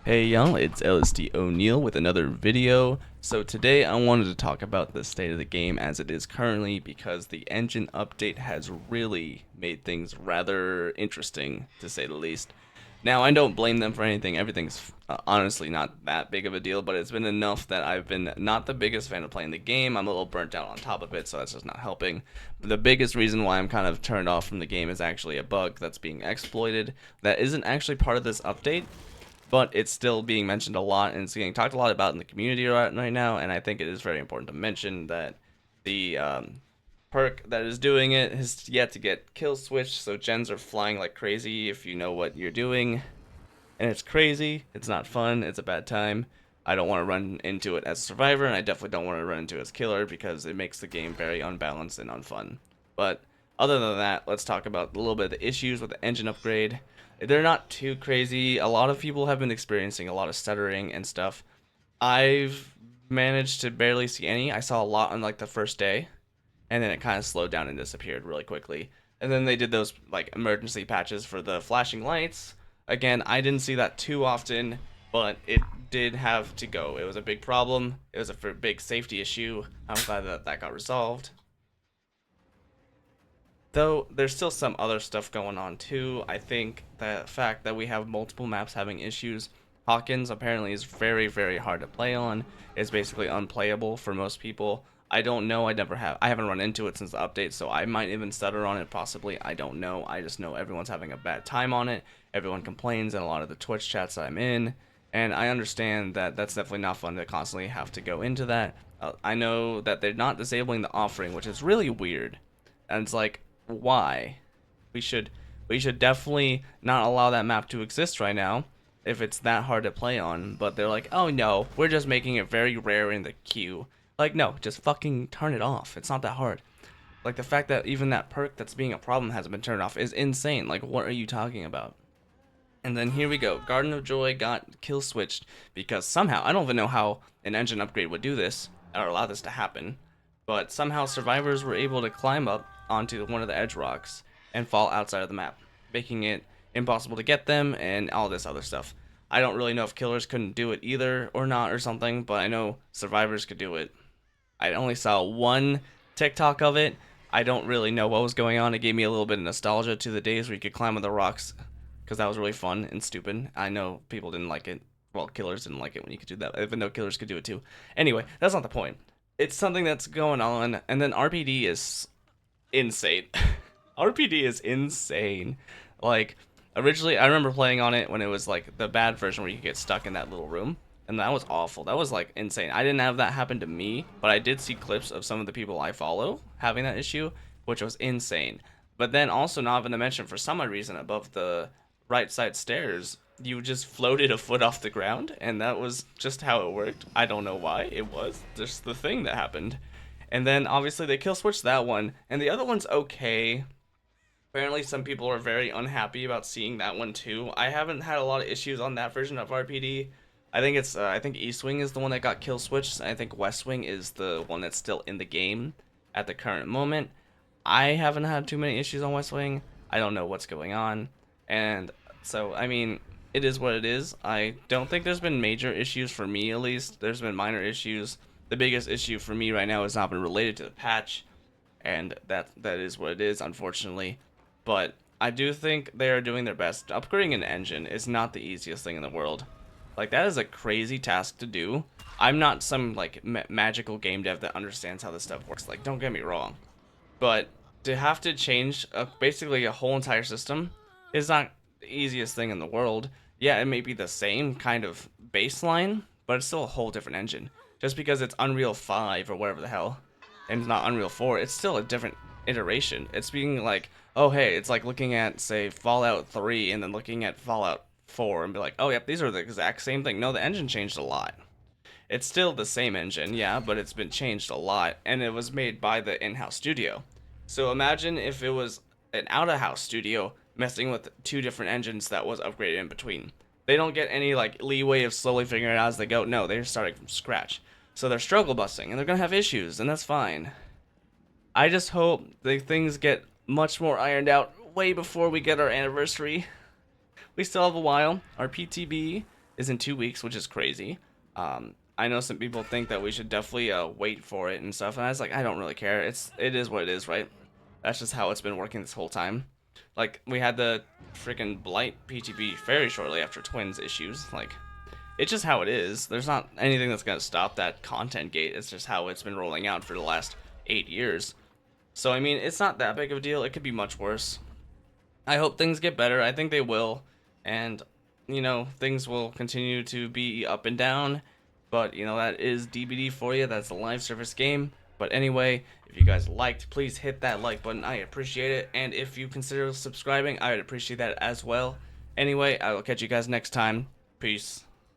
Hey y'all, it's LSD O'Neil with another video. So today I wanted to talk about the state of the game as it is currently because the engine update has really made things rather interesting to say the least. Now I don't blame them for anything, everything's honestly not that big of a deal, but it's been enough that I've been not the biggest fan of playing the game. I'm a little burnt out on top of it, so that's just not helping. But the biggest reason why I'm kind of turned off from the game is actually a bug that's being exploited that isn't actually part of this update, but it's still being mentioned a lot and it's getting talked a lot about in the community right now. And I think it is very important to mention that the perk that is doing it has yet to get kill switched, so gens are flying like crazy if you know what you're doing, and it's crazy. It's not fun. It's a bad time. I don't want to run into it as a survivor, and I definitely don't want to run into it as killer because it makes the game very unbalanced and unfun. But other than that, let's talk about a little bit of the issues with the engine upgrade. They're not too crazy. A lot of people have been experiencing a lot of stuttering and stuff. I've managed to barely see any. I saw a lot on like the first day, and then it kind of slowed down and disappeared really quickly. And then they did those like emergency patches for the flashing lights. Again, I didn't see that too often, but it did have to go. It was a big problem. It was a big safety issue. I'm glad that that got resolved. Though there's still some other stuff going on too. I think the fact that we have multiple maps having issues. Hawkins apparently is very, very hard to play on. It's basically unplayable for most people. I don't know. I haven't run into it since the update, so I might even stutter on it possibly. I don't know. I just know everyone's having a bad time on it. Everyone complains in a lot of the Twitch chats that I'm in, and I understand that that's definitely not fun to constantly have to go into that. I know that they're not disabling the offering, which is really weird. And it's like, why? We should we should definitely not allow that map to exist right now if it's that hard to play on. But they're like, oh no, we're just making it very rare in the queue. Like, no, just fucking turn it off. It's not that hard. Like, the fact that even that perk that's being a problem hasn't been turned off is insane. Like, what are you talking about? And then here we go. Garden of Joy got kill switched because somehow, I don't even know how an engine upgrade would do this or allow this to happen, but somehow survivors were able to climb up onto one of the edge rocks and fall outside of the map, making it impossible to get them and all this other stuff. I don't really know if killers couldn't do it either or not or something, but I know survivors could do it. I only saw one TikTok of it. I don't really know what was going on. It gave me a little bit of nostalgia to the days where you could climb on the rocks because that was really fun and stupid. I know people didn't like it. Well, killers didn't like it when you could do that, even though killers could do it too. Anyway, that's not the point. It's something that's going on, and then RPD is insane. RPD is insane. Like, originally, I remember playing on it when it was like the bad version where you could get stuck in that little room, and that was awful. That was like insane. I didn't have that happen to me, but I did see clips of some of the people I follow having that issue, which was insane. But then also, not even to mention, for some odd reason, above the right side stairs, you just floated a foot off the ground, and that was just how it worked. I don't know why. It was just the thing that happened. And then obviously they kill switched that one, and the other one's okay. Apparently some people are very unhappy about seeing that one too. I haven't had a lot of issues on that version of RPD. I think East Wing is the one that got kill switched, and I think West Wing is the one that's still in the game at the current moment. I haven't had too many issues on West Wing. I don't know what's going on. And so, I mean, it is what it is. I don't think there's been major issues for me, at least. There's been minor issues. The biggest issue for me right now has not been related to the patch, and that is what it is, unfortunately. But I do think they are doing their best. Upgrading an engine is not the easiest thing in the world. Like, that is a crazy task to do. I'm not some like magical game dev that understands how this stuff works. Like, don't get me wrong, but to have to change basically a whole entire system is not the easiest thing in the world. Yeah, it may be the same kind of baseline, but it's still a whole different engine. Just because it's Unreal 5 or whatever the hell, and it's not Unreal 4, it's still a different iteration. It's being like, oh hey, it's like looking at, say, Fallout 3 and then looking at Fallout 4 and be like, oh yep, these are the exact same thing. No, the engine changed a lot. It's still the same engine, yeah, but it's been changed a lot, and it was made by the in-house studio. So imagine if it was an out-of-house studio messing with two different engines that was upgraded in between. They don't get any like leeway of slowly figuring it out as they go. No, they're starting from scratch. So they're struggle busting, and they're gonna have issues, and that's fine. I just hope the things get much more ironed out way before we get our anniversary. We still have a while. Our PTB is in 2 weeks, which is crazy. I know some people think that we should definitely wait for it and stuff, and I was like, I don't really care. It is what it is, right? That's just how it's been working this whole time. Like, we had the freaking Blight PTB very shortly after Twins issues. Like, it's just how it is. There's not anything that's gonna stop that content gate. It's just how it's been rolling out for the last 8 years. So I mean, it's not that big of a deal. It could be much worse. I hope things get better. I think they will, and things will continue to be up and down. But that is DBD for you. That's a live service game. But anyway, if you guys liked, please hit that like button. I appreciate it. And if you consider subscribing, I would appreciate that as well. Anyway, I will catch you guys next time. Peace.